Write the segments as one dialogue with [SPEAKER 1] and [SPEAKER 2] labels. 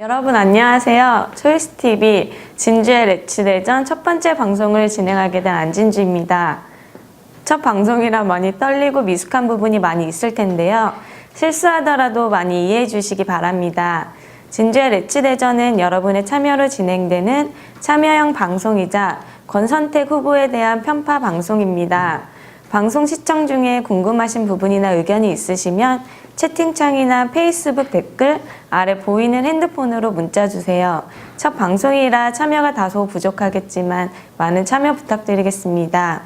[SPEAKER 1] 여러분 안녕하세요. 초이스TV 진주의 레츠대전 첫 번째 방송을 진행하게 된 안진주입니다. 첫 방송이라 많이 떨리고 미숙한 부분이 많이 있을 텐데요. 실수하더라도 많이 이해해 주시기 바랍니다. 진주의 레츠대전은 여러분의 참여로 진행되는 참여형 방송이자 권선택 후보에 대한 편파 방송입니다. 방송 시청 중에 궁금하신 부분이나 의견이 있으시면 채팅창이나 페이스북 댓글 아래 보이는 핸드폰으로 문자 주세요. 첫 방송이라 참여가 다소 부족하겠지만 많은 참여 부탁드리겠습니다.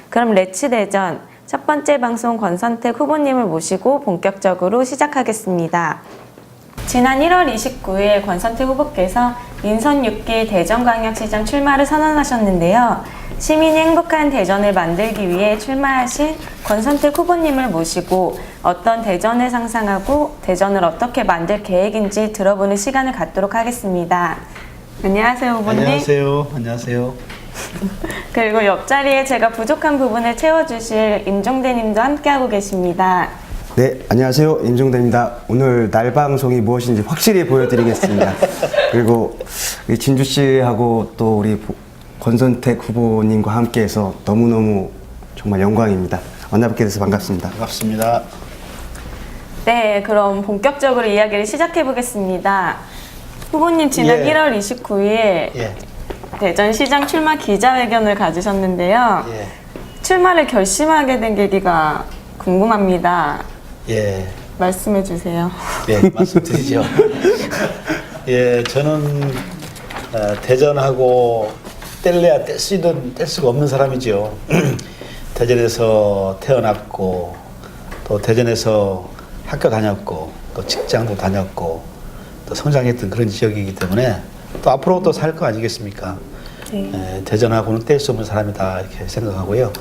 [SPEAKER 1] 그럼 레츠대전 첫 번째 방송 권선택 후보님을 모시고 본격적으로 시작하겠습니다. 지난 1월 29일 권선택 후보께서 인선 6기 대전광역시장 출마를 선언하셨는데요. 시민이 행복한 대전을 만들기 위해 출마하신 권선택 후보님을 모시고 어떤 대전을 상상하고 대전을 어떻게 만들 계획인지 들어보는 시간을 갖도록 하겠습니다. 안녕하세요, 후보님.
[SPEAKER 2] 안녕하세요. 안녕하세요.
[SPEAKER 1] 그리고 옆자리에 제가 부족한 부분을 채워주실 임종대 님도 함께하고 계십니다.
[SPEAKER 3] 네, 안녕하세요. 임종대입니다. 오늘 날 방송이 무엇인지 확실히 보여드리겠습니다. 그리고 진주 씨하고 또 우리 권선택 후보님과 함께해서 너무너무 정말 영광입니다. 만나뵙게 돼서 반갑습니다.
[SPEAKER 2] 반갑습니다.
[SPEAKER 1] 네, 그럼 본격적으로 이야기를 시작해 보겠습니다. 후보님 지난 1월 29일 대전시장 출마 기자회견을 가지셨는데요. 출마를 결심하게 된 계기가 궁금합니다. 말씀해 주세요.
[SPEAKER 2] 말씀드리죠. 저는 대전하고 뗄래야 뗄 수가 없는 사람이죠. 대전에서 태어났고 또 대전에서 학교 다녔고 또 직장도 다녔고 또 성장했던 그런 지역이기 때문에 또 앞으로 또 살 거 아니겠습니까? 대전하고는 뗄 수 없는 사람이다 이렇게 생각하고요.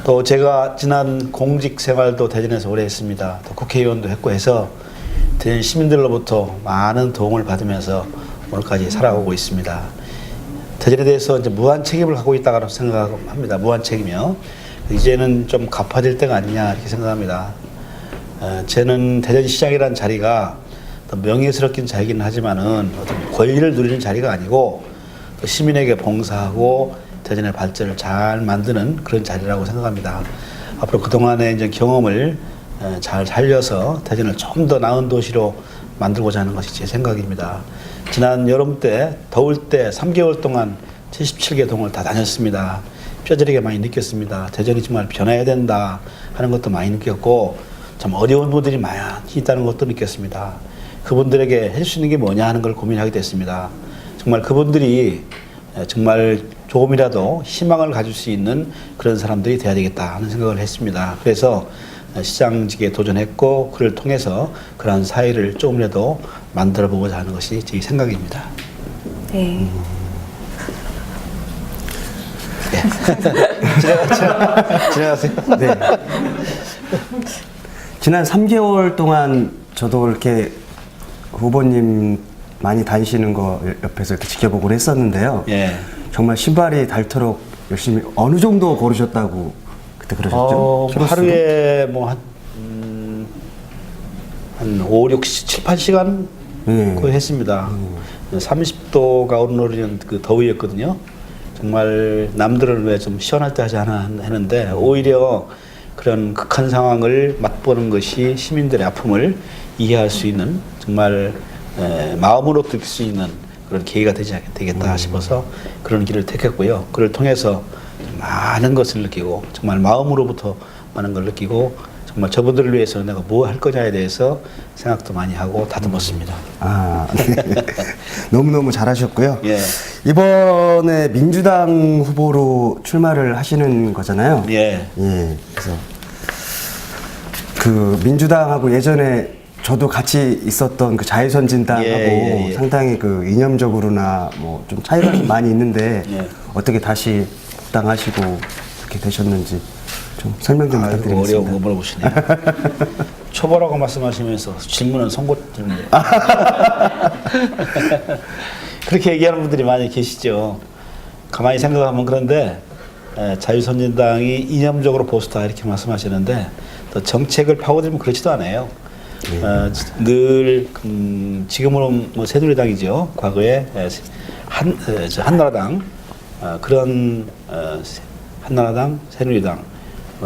[SPEAKER 2] 또 제가 지난 공직 생활도 대전에서 오래 했습니다. 또 국회의원도 했고 해서 대전 시민들로부터 많은 도움을 받으면서 오늘까지 살아오고 있습니다. 대전에 대해서 이제 무한 책임을 갖고 있다고 생각합니다. 무한 책임이요. 이제는 좀 갚아질 때가 아니냐 이렇게 생각합니다. 저는 대전시장이라는 자리가 명예스럽긴 자리긴 하지만은 어떤 권리를 누리는 자리가 아니고 또 시민에게 봉사하고 대전의 발전을 잘 만드는 그런 자리라고 생각합니다. 앞으로 그동안의 이제 경험을 잘 살려서 대전을 좀 더 나은 도시로 만들고자 하는 것이 제 생각입니다. 지난 여름 때 더울 때 3개월 동안 77개 동을 다 다녔습니다. 뼈저리게 많이 느꼈습니다. 대전이 정말 변해야 된다 하는 것도 많이 느꼈고 참 어려운 분들이 많이 있다는 것도 느꼈습니다. 그분들에게 할 수 있는 게 뭐냐 하는 걸 고민하게 됐습니다. 정말 그분들이 정말 조금이라도 희망을 가질 수 있는 그런 사람들이 돼야 되겠다 하는 생각을 했습니다. 그래서 시장직에 도전했고 그를 통해서 그러한 사회를 조금이라도 만들어 보고자 하는 것이 제 생각입니다.
[SPEAKER 1] 네.
[SPEAKER 3] 지나가세요. 네. 지난 3개월 동안 저도 이렇게 후보님 많이 다니시는 거 옆에서 이렇게 지켜보곤 했었는데요. 정말 신발이 닳도록 열심히 어느 정도 걸으셨다고 그때 그러셨죠?
[SPEAKER 2] 하루에 뭐 한 5, 6, 7, 8시간 거의 했습니다. 30도가 오르는 그 더위였거든요. 정말 남들은 왜 좀 시원할 때 하지 않아 했는데 오히려 그런 극한 상황을 맛보는 것이 시민들의 아픔을 이해할 수 있는 정말 마음으로 느낄 수 있는 그런 계기가 되겠다 싶어서 그런 길을 택했고요. 그를 통해서 많은 것을 느끼고 정말 마음으로부터 많은 걸 느끼고 정말 저분들을 위해서 내가 뭐 할 거냐에 대해서 생각도 많이 하고 다듬었습니다.
[SPEAKER 3] 네. 너무너무 잘하셨고요. 이번에 민주당 후보로 출마를 하시는 거잖아요. 그래서 그 민주당하고 예전에 저도 같이 있었던 그 자유선진당하고 상당히 그 이념적으로나 뭐 좀 차이가 좀 많이 있는데 어떻게 다시 복당하시고 이렇게 되셨는지 좀 설명 좀 부탁드리겠습니다.
[SPEAKER 2] 어려운 거 물어보시네요. 초보라고 말씀하시면서 질문은 송곳 질문이에요. 그렇게 얘기하는 분들이 많이 계시죠. 가만히 생각하면 그런데 자유선진당이 이념적으로 보수다 이렇게 말씀하시는데 또 정책을 파고들면 그렇지도 않아요. 늘 지금은 뭐 새누리당이죠. 과거에 한나라당 그런 한나라당, 새누리당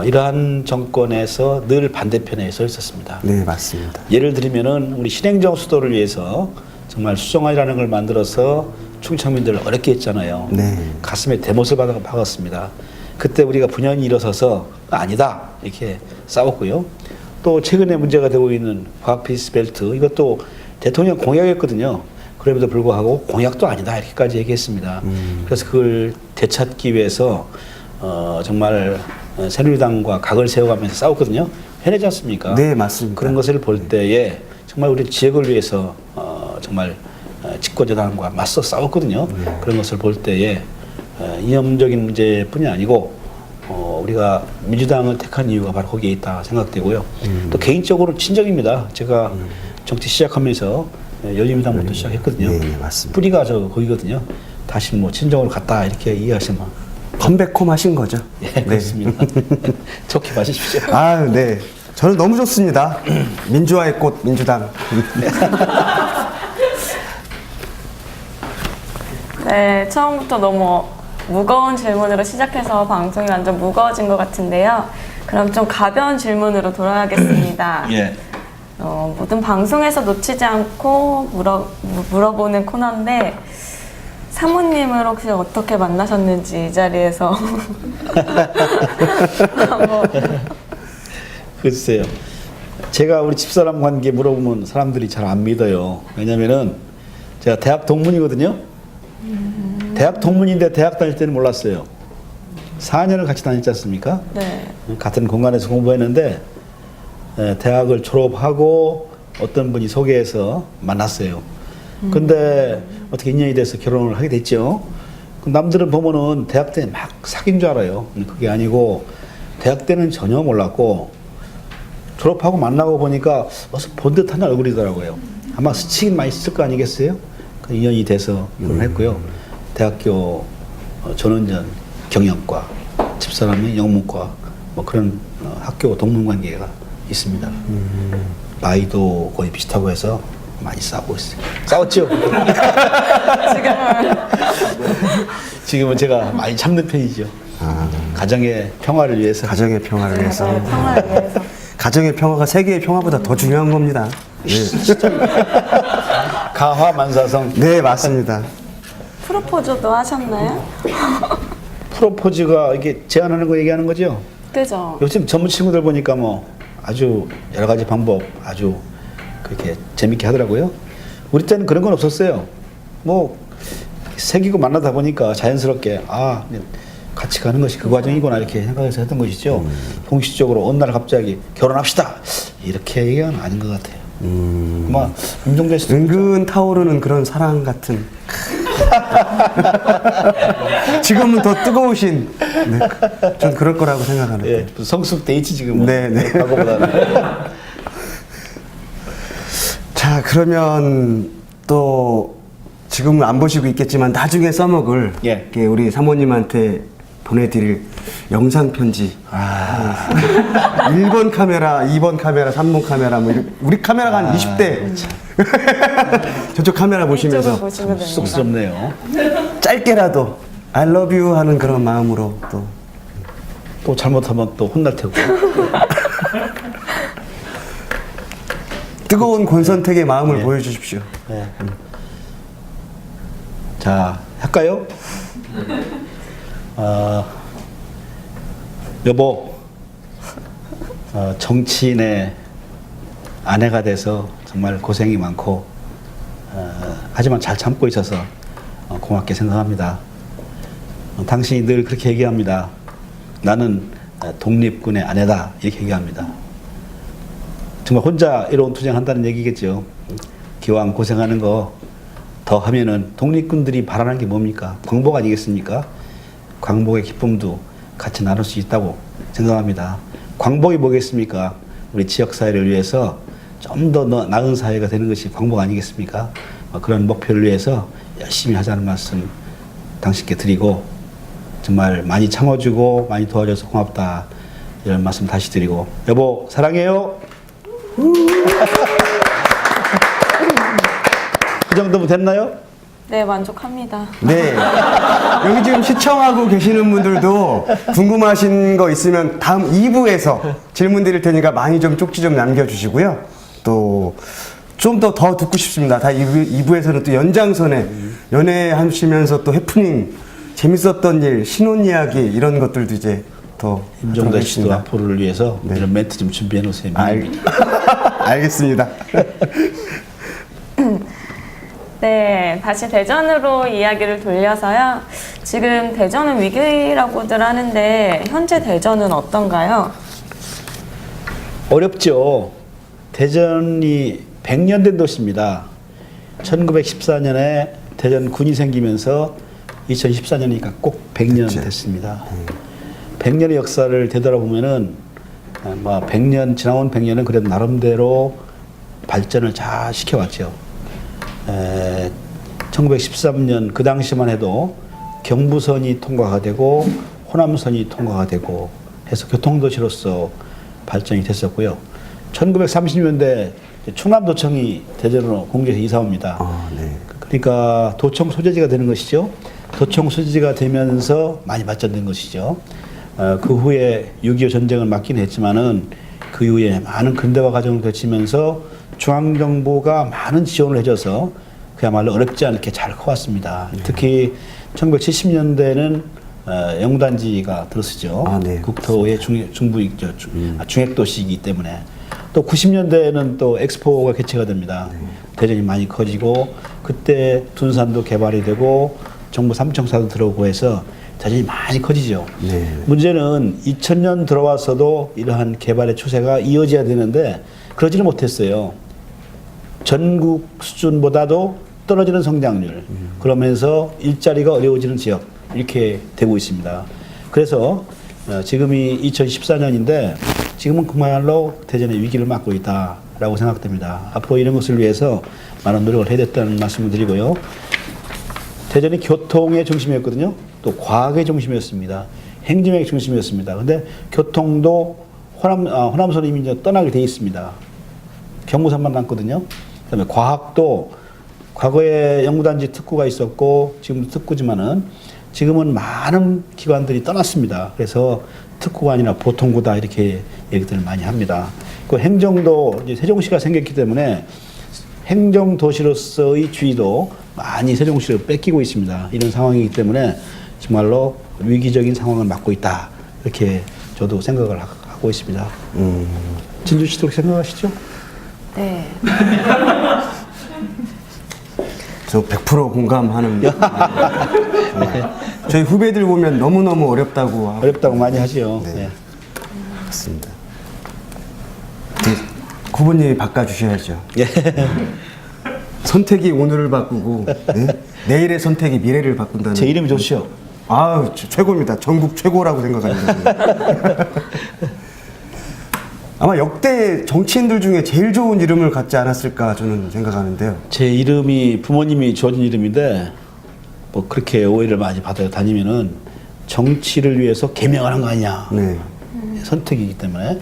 [SPEAKER 2] 이러한 정권에서 늘 반대편에 서 있었습니다.
[SPEAKER 3] 네, 맞습니다.
[SPEAKER 2] 예를 들면은 우리 신행정 수도를 위해서 정말 수정안이라는 걸 만들어서 충청민들을 어렵게 했잖아요.
[SPEAKER 3] 네.
[SPEAKER 2] 가슴에 대못을 박았습니다. 그때 우리가 분연히 일어서서 아니다 이렇게 싸웠고요. 또 최근에 문제가 되고 있는 과학피스벨트 이것도 대통령 공약이었거든요. 그럼에도 불구하고 공약도 아니다 이렇게까지 얘기했습니다. 그래서 그걸 되찾기 위해서 정말 새누리당과 각을 세워가면서 싸웠거든요. 해내지 않습니까?
[SPEAKER 3] 네, 맞습니다.
[SPEAKER 2] 그런 것을 볼 때에 정말 우리 지역을 위해서 정말 집권여당과 맞서 싸웠거든요. 그런 것을 볼 때에 이념적인 문제뿐이 아니고 우리가 민주당을 택한 이유가 바로 거기에 있다 생각되고요. 또 개인적으로 친정입니다. 제가 정치 시작하면서 열린민당부터 시작했거든요.
[SPEAKER 3] 네, 맞습니다.
[SPEAKER 2] 뿌리가 거기거든요. 다시 뭐 친정으로 갔다 이렇게 이해하시면
[SPEAKER 3] 컴백홈 하신 거죠?
[SPEAKER 2] 예, 그렇습니다. 좋게 봐주십시오.
[SPEAKER 3] 아, 네. 저는 너무 좋습니다. 민주화의 꽃, 민주당.
[SPEAKER 1] 네, 처음부터 너무 무거운 질문으로 시작해서 방송이 완전 무거워진 것 같은데요. 그럼 좀 가벼운 질문으로 돌아가겠습니다.
[SPEAKER 2] 예.
[SPEAKER 1] 모든 방송에서 놓치지 않고 물어보는 코너인데 사모님을 혹시 어떻게 만나셨는지 이 자리에서
[SPEAKER 2] 글쎄요. 제가 우리 집사람 관계 물어보면 사람들이 잘 안 믿어요. 왜냐면은 제가 대학 동문이거든요. 대학 동문인데 대학 다닐 때는 몰랐어요. 4년을 같이 다녔지 않습니까?
[SPEAKER 1] 네.
[SPEAKER 2] 같은 공간에서 공부했는데 대학을 졸업하고 어떤 분이 소개해서 만났어요. 근데 어떻게 인연이 돼서 결혼을 하게 됐죠. 남들은 보면은 대학 때 막 사귄 줄 알아요. 그게 아니고 대학 때는 전혀 몰랐고 졸업하고 만나고 보니까 어서 본 듯한 얼굴이더라고요. 아마 스치긴 많이 쓸 거 아니겠어요? 그 인연이 돼서 결혼했고요. 대학교 전원전 경영과, 집사람이 영문과 뭐 그런 학교 동문 관계가 있습니다. 나이도 거의 비슷하고 해서 많이 싸우고 있어요. 싸웠죠? 지금은 제가 많이 참는 편이죠. 가정의 평화를 위해서.
[SPEAKER 3] 가정의 평화를 위해서.
[SPEAKER 1] 네, 평화를 위해서.
[SPEAKER 3] 가정의 평화가 세계의 평화보다 더 중요한 겁니다. 네,
[SPEAKER 2] 가화만사성.
[SPEAKER 3] 네, 맞습니다.
[SPEAKER 1] 프로포즈도 하셨나요?
[SPEAKER 2] 프로포즈가 이게 제안하는 거 얘기하는 거죠?
[SPEAKER 1] 그죠?
[SPEAKER 2] 요즘 젊은 친구들 보니까 뭐 아주 여러 가지 방법 아주 그렇게 재밌게 하더라고요. 우리 때는 그런 건 없었어요. 뭐 새기고 만나다 보니까 자연스럽게 같이 가는 것이 그 과정이구나 이렇게 생각해서 했던 것이죠. 공식적으로 어느 날 갑자기 결혼합시다 이렇게 얘기는 아닌 것 같아요. 아마 임종대 씨도
[SPEAKER 3] 은근 타오르는 그런 사랑 같은. 지금은 더 뜨거우신. 네, 전 그럴 거라고 생각하는.
[SPEAKER 2] 예, 성숙 데이트 지금
[SPEAKER 3] 네, 네.
[SPEAKER 2] 과거보다는.
[SPEAKER 3] 자, 그러면 또 지금은 안 보시고 있겠지만 나중에 써먹을
[SPEAKER 2] 예.
[SPEAKER 3] 이렇게 우리 사모님한테 보내드릴 영상 편지. 1번 카메라, 2번 카메라, 3번 카메라, 뭐 우리 카메라가 한 20대. 저쪽 카메라 보시면서
[SPEAKER 1] 이쪽을 보시면 됩니다.
[SPEAKER 2] 쑥스럽네요.
[SPEAKER 3] 짧게라도 I love you 하는 그런 마음으로
[SPEAKER 2] 또 잘못하면 또 혼날 테고.
[SPEAKER 3] 뜨거운 권선택의 마음을 보여주십시오.
[SPEAKER 2] 네. 자, 할까요? 여보, 정치인의 아내가 돼서 정말 고생이 많고, 하지만 잘 참고 있어서 고맙게 생각합니다. 당신이 늘 그렇게 얘기합니다. 나는 독립군의 아내다 이렇게 얘기합니다. 정말 혼자 이로운 투쟁한다는 얘기겠죠. 기왕 고생하는 거 더 하면은 독립군들이 바라는 게 뭡니까? 광복 아니겠습니까? 광복의 기쁨도 같이 나눌 수 있다고 생각합니다. 광복이 뭐겠습니까? 우리 지역사회를 위해서 좀 더 나은 사회가 되는 것이 광복 아니겠습니까? 그런 목표를 위해서 열심히 하자는 말씀 당신께 드리고 정말 많이 참아주고 많이 도와줘서 고맙다 이런 말씀 다시 드리고 여보 사랑해요. 정도면 됐나요?
[SPEAKER 1] 네, 만족합니다.
[SPEAKER 3] 네. 여기 지금 시청하고 계시는 분들도 궁금하신 거 있으면 다음 2부에서 질문 드릴 테니까 많이 좀 쪽지 좀 남겨주시고요. 또 좀 더 듣고 싶습니다. 다 2부에서는 또 연장선에 연애하시면서 또 해프닝, 재밌었던 일, 신혼 이야기 이런 것들도 이제 더
[SPEAKER 2] 임종대 씨도
[SPEAKER 3] 들어가겠습니다.
[SPEAKER 2] 앞으로를 위해서
[SPEAKER 3] 네.
[SPEAKER 2] 이런 멘트 좀 준비해 놓으세요.
[SPEAKER 3] 알겠습니다.
[SPEAKER 1] 네, 다시 대전으로 이야기를 돌려서요. 지금 대전은 위기라고들 하는데 현재 대전은 어떤가요?
[SPEAKER 2] 어렵죠. 대전이 100년 된 도시입니다. 1914년에 대전군이 생기면서 2014년이니까 꼭 100년
[SPEAKER 3] 그치.
[SPEAKER 2] 됐습니다. 100년의 역사를 되돌아보면은 뭐 100년 지나온 100년은 그래도 나름대로 발전을 잘 시켜왔죠. 1913년 그 당시만 해도 경부선이 통과가 되고 호남선이 통과가 되고 해서 교통도시로서 발전이 됐었고요. 1930년대 충남도청이 대전으로 공주에서 이사 옵니다.
[SPEAKER 3] 아, 네.
[SPEAKER 2] 그러니까 도청 소재지가 되는 것이죠. 도청 소재지가 되면서 많이 발전된 것이죠. 그 후에 6.25 전쟁을 맞긴 했지만은 그 이후에 많은 근대화 과정을 거치면서 중앙정부가 많은 지원을 해줘서 그야말로 어렵지 않게 잘 커왔습니다.
[SPEAKER 3] 네.
[SPEAKER 2] 특히 1970년대는 영단지가 들어서죠.
[SPEAKER 3] 아, 네.
[SPEAKER 2] 국토의 중핵도시이기 때문에 또 90년대에는 또 엑스포가 개최가 됩니다. 대전이 많이 커지고 그때 둔산도 개발이 되고 정부 삼청사도 들어오고 해서 대전이 많이 커지죠.
[SPEAKER 3] 네.
[SPEAKER 2] 문제는 2000년 들어와서도 이러한 개발의 추세가 이어져야 되는데 그러지는 못했어요. 전국 수준보다도 떨어지는 성장률, 그러면서 일자리가 어려워지는 지역 이렇게 되고 있습니다. 그래서 지금이 2014년인데 지금은 그야말로 대전의 위기를 맞고 있다라고 생각됩니다. 앞으로 이런 것을 위해서 많은 노력을 해야 됐다는 말씀을 드리고요. 대전이 교통의 중심이었거든요. 또 과학의 중심이었습니다. 행정의 중심이었습니다. 근데 교통도 호남선이 이미 이제 떠나게 돼 있습니다. 경부선만 남거든요. 그다음에 과학도 과거에 연구단지 특구가 있었고 지금도 특구지만은 지금은 많은 기관들이 떠났습니다. 그래서 특구가 아니라 보통구다 이렇게 얘기들을 많이 합니다. 그 행정도 이제 세종시가 생겼기 때문에 행정도시로서의 지위도 많이 세종시를 뺏기고 있습니다. 이런 상황이기 때문에 정말로 위기적인 상황을 맞고 있다 이렇게 저도 생각을 하고 있습니다. 진주 씨도 그렇게 생각하시죠?
[SPEAKER 1] 네.
[SPEAKER 3] 저 100% 공감하는. 저희 후배들 보면 너무너무 어렵다고 하고.
[SPEAKER 2] 어렵다고 많이 하죠.
[SPEAKER 3] 네.
[SPEAKER 2] 네.
[SPEAKER 3] 맞습니다. 후보님이 바꿔주셔야죠.
[SPEAKER 2] 예.
[SPEAKER 3] 선택이 오늘을 바꾸고 네? 내일의 선택이 미래를 바꾼다는.
[SPEAKER 2] 제 이름이 좋죠.
[SPEAKER 3] 아, 최고입니다. 전국 최고라고 생각합니다. 아마 역대 정치인들 중에 제일 좋은 이름을 갖지 않았을까 저는 생각하는데요.
[SPEAKER 2] 제 이름이 부모님이 지어준 이름인데 뭐 그렇게 오해를 많이 받아요. 다니면은 정치를 위해서 개명을 한 거 아니냐.
[SPEAKER 3] 네.
[SPEAKER 2] 선택이기 때문에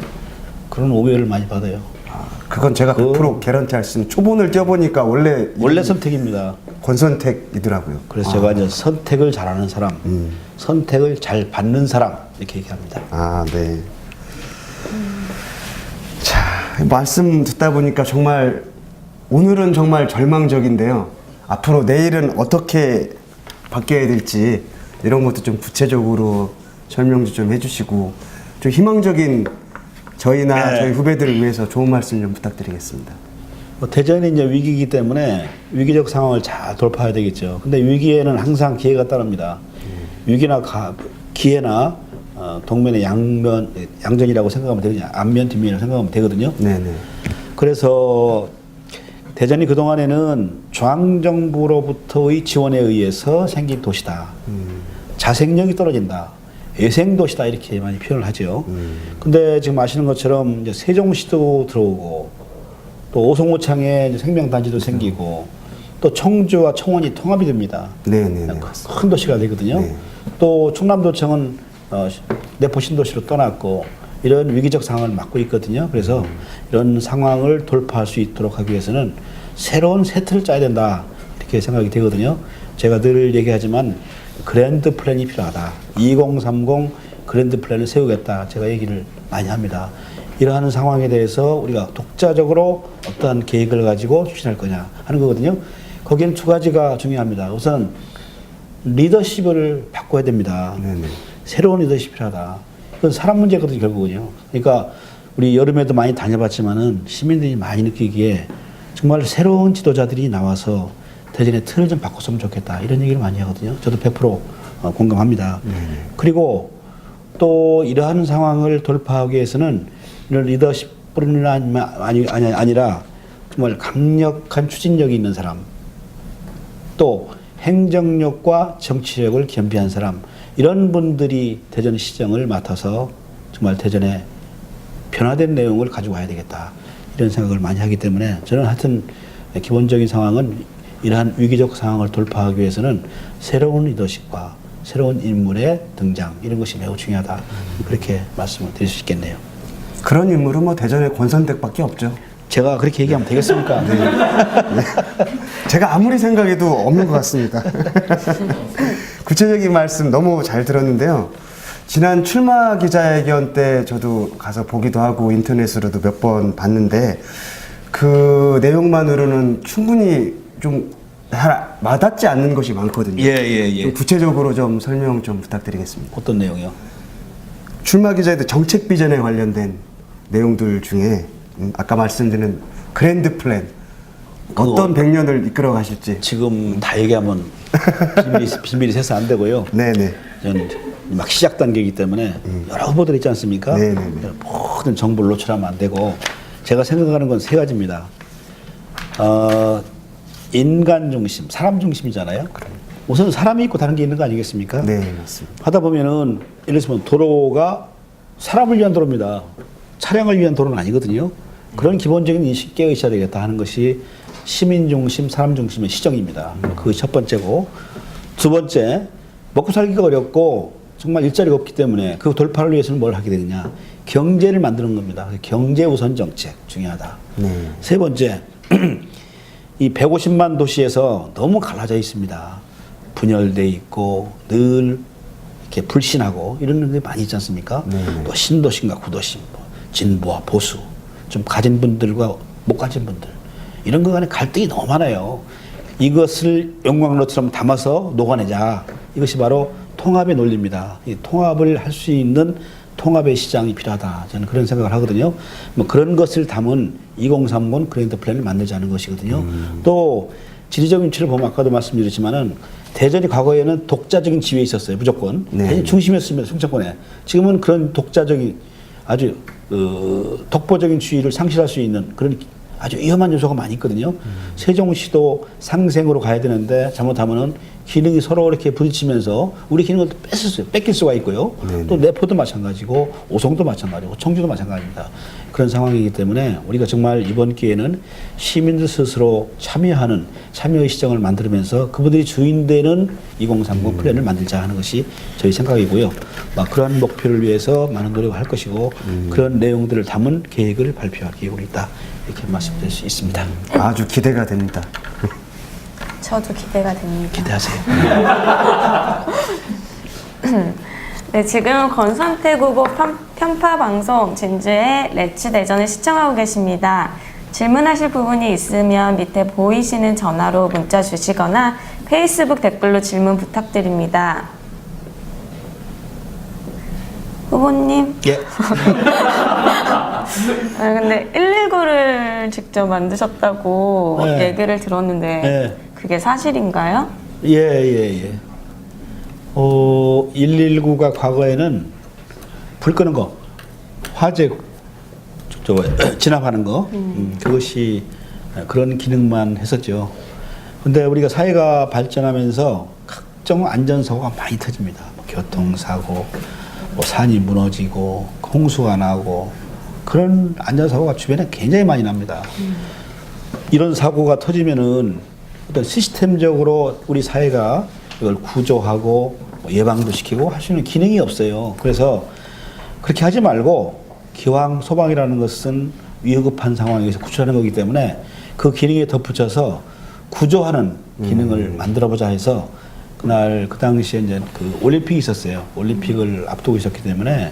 [SPEAKER 2] 그런 오해를 많이 받아요.
[SPEAKER 3] 그건 제가 100% 개런티 할 수 있는 초본을 떼어보니까 원래
[SPEAKER 2] 선택입니다.
[SPEAKER 3] 권선택이더라고요.
[SPEAKER 2] 그래서 제가 이제 선택을 잘하는 사람, 선택을 잘 받는 사람 이렇게 얘기합니다.
[SPEAKER 3] 아, 네. 자, 말씀 듣다 보니까 정말 오늘은 정말 절망적인데요. 앞으로 내일은 어떻게 바뀌어야 될지 이런 것도 좀 구체적으로 설명도 좀 해주시고 좀 희망적인 저희나
[SPEAKER 2] 네.
[SPEAKER 3] 저희 후배들을 위해서 좋은 말씀 좀 부탁드리겠습니다.
[SPEAKER 2] 뭐 대전이 이제 위기이기 때문에 위기적 상황을 잘 돌파해야 되겠죠. 근데 위기에는 항상 기회가 따릅니다. 위기나 기회나 동면의 양전이라고 생각하면 되거든요. 앞면 뒷면이라고 생각하면 되거든요.
[SPEAKER 3] 네네.
[SPEAKER 2] 그래서 대전이 그동안에는 중앙정부로부터의 지원에 의해서 생긴 도시다. 자생력이 떨어진다. 외생도시다 이렇게 많이 표현을 하죠. 근데 지금 아시는 것처럼 이제 세종시도 들어오고 또 오송오창에 이제 생명단지도 생기고 또 청주와 청원이 통합이 됩니다.
[SPEAKER 3] 네네네.
[SPEAKER 2] 큰 도시가 되거든요.
[SPEAKER 3] 네.
[SPEAKER 2] 또 충남도청은 내포 신도시로 떠났고 이런 위기적 상황을 맞고 있거든요. 그래서 이런 상황을 돌파할 수 있도록 하기 위해서는 새로운 세트를 짜야 된다. 그렇게 생각이 되거든요. 제가 늘 얘기하지만 그랜드 플랜이 필요하다. 2030 그랜드 플랜을 세우겠다. 제가 얘기를 많이 합니다. 이러한 상황에 대해서 우리가 독자적으로 어떠한 계획을 가지고 추진할 거냐 하는 거거든요. 거기는 두 가지가 중요합니다. 우선 리더십을 바꿔야 됩니다.
[SPEAKER 3] 네네.
[SPEAKER 2] 새로운 리더십이 필요하다. 그건 사람 문제거든요, 결국은요. 그러니까 우리 여름에도 많이 다녀봤지만은 시민들이 많이 느끼기에 정말 새로운 지도자들이 나와서 대전의 틀을 좀 바꿨으면 좋겠다. 이런 얘기를 많이 하거든요. 저도 100% 공감합니다. 그리고 또 이러한 상황을 돌파하기 위해서는 이런 리더십뿐 아니라 정말 강력한 추진력이 있는 사람, 또 행정력과 정치력을 겸비한 사람, 이런 분들이 대전 시정을 맡아서 정말 대전에 변화된 내용을 가지고 와야 되겠다. 이런 생각을 많이 하기 때문에 저는 하여튼 기본적인 상황은 이러한 위기적 상황을 돌파하기 위해서는 새로운 리더십과 새로운 인물의 등장, 이런 것이 매우 중요하다. 그렇게 말씀을 드릴 수 있겠네요.
[SPEAKER 3] 그런 인물은 뭐 대전에 권선택밖에 없죠.
[SPEAKER 2] 제가 그렇게 얘기하면 되겠습니까?
[SPEAKER 3] 네. 제가 아무리 생각해도 없는 것 같습니다. 구체적인 말씀 너무 잘 들었는데요. 지난 출마 기자회견 때 저도 가서 보기도 하고 인터넷으로도 몇 번 봤는데 그 내용만으로는 충분히 좀 잘 와닿지 않는 것이 많거든요.
[SPEAKER 2] 예.
[SPEAKER 3] 좀 구체적으로 좀 설명 좀 부탁드리겠습니다.
[SPEAKER 2] 어떤 내용이요?
[SPEAKER 3] 출마 기자회견 정책 비전에 관련된 내용들 중에 아까 말씀드린 그랜드 플랜, 어떤 100년을 이끌어 가실지.
[SPEAKER 2] 지금 다 얘기하면 비밀이 새서 안 되고요.
[SPEAKER 3] 네네.
[SPEAKER 2] 저는 막 시작 단계이기 때문에 여러 후보들 있지 않습니까?
[SPEAKER 3] 네네네.
[SPEAKER 2] 모든 정보를 노출하면 안 되고, 제가 생각하는 건 세 가지입니다. 인간 중심, 사람 중심이잖아요. 우선 사람이 있고 다른 게 있는 거 아니겠습니까?
[SPEAKER 3] 네, 맞습니다.
[SPEAKER 2] 하다 보면은 예를 들면 도로가 사람을 위한 도로입니다. 차량을 위한 도로는 아니거든요. 그런 기본적인 인식 깨어 있어야 되겠다 하는 것이 시민 중심, 사람 중심의 시정입니다. 그게 첫 번째고, 두 번째, 먹고 살기가 어렵고 정말 일자리가 없기 때문에 그 돌파를 위해서는 뭘 하게 되느냐? 경제를 만드는 겁니다. 경제 우선 정책 중요하다.
[SPEAKER 3] 네.
[SPEAKER 2] 세 번째, 이 150만 도시에서 너무 갈라져 있습니다. 분열돼 있고 늘 이렇게 불신하고 이런 게 많이 있지 않습니까? 또 신도심과 구도심, 진보와 보수, 좀 가진 분들과 못 가진 분들, 이런 거 간에 갈등이 너무 많아요. 이것을 용광로처럼 담아서 녹아내자. 이것이 바로 통합의 논리입니다. 이 통합을 할 수 있는 통합의 시장이 필요하다. 저는 그런 생각을 하거든요. 뭐 그런 것을 담은 2030 그랜드 플랜을 만들자는 것이거든요. 또 지리적 위치를 보면 아까도 말씀드렸지만은 대전이 과거에는 독자적인 지위에 있었어요. 무조건.
[SPEAKER 3] 네.
[SPEAKER 2] 대전 중심이었습니다. 충청권에. 지금은 그런 독자적인 아주 독보적인 지위를 상실할 수 있는 그런 아주 위험한 요소가 많이 있거든요. 세종시도 상생으로 가야 되는데 잘못하면은 기능이 서로 이렇게 부딪히면서 우리 기능을 뺏길 수가 있고요.
[SPEAKER 3] 네네.
[SPEAKER 2] 또 내포도 마찬가지고 오송도 마찬가지고 청주도 마찬가지입니다. 그런 상황이기 때문에 우리가 정말 이번 기회는 시민들 스스로 참여하는 참여의 시정을 만들면서 그분들이 주인되는 2030 플랜을 만들자 하는 것이 저희 생각이고요. 그러한 목표를 위해서 많은 노력을 할 것이고 그런 내용들을 담은 계획을 발표할 계획으로 있다. 이렇게 말씀드릴 수 있습니다.
[SPEAKER 3] 아주 기대가 됩니다.
[SPEAKER 1] 저도 기대가 됩니다.
[SPEAKER 2] 기대하세요.
[SPEAKER 1] 네, 지금 권선택 후보 편파 방송 진주의 레츠 대전을 시청하고 계십니다. 질문하실 부분이 있으면 밑에 보이시는 전화로 문자 주시거나 페이스북 댓글로 질문 부탁드립니다. 후보님.
[SPEAKER 2] 예.
[SPEAKER 1] 근데 119를 직접 만드셨다고
[SPEAKER 2] 네.
[SPEAKER 1] 얘기를 들었는데
[SPEAKER 2] 네.
[SPEAKER 1] 그게 사실인가요?
[SPEAKER 2] 예. 119가 과거에는 불 끄는 거, 화재 진압하는 거, 그것이 그런 기능만 했었죠. 근데 우리가 사회가 발전하면서 각종 안전사고가 많이 터집니다. 교통사고, 산이 무너지고, 홍수가 나고, 그런 안전사고가 주변에 굉장히 많이 납니다. 이런 사고가 터지면은 어떤 시스템적으로 우리 사회가 이걸 구조하고 예방도 시키고 할 수 있는 기능이 없어요. 그래서 그렇게 하지 말고 기왕 소방이라는 것은 위급한 상황에서 구출하는 거기 때문에 그 기능에 덧붙여서 구조하는 기능을 만들어보자 해서 그날 그 당시에 이제 그 올림픽이 있었어요. 올림픽을 앞두고 있었기 때문에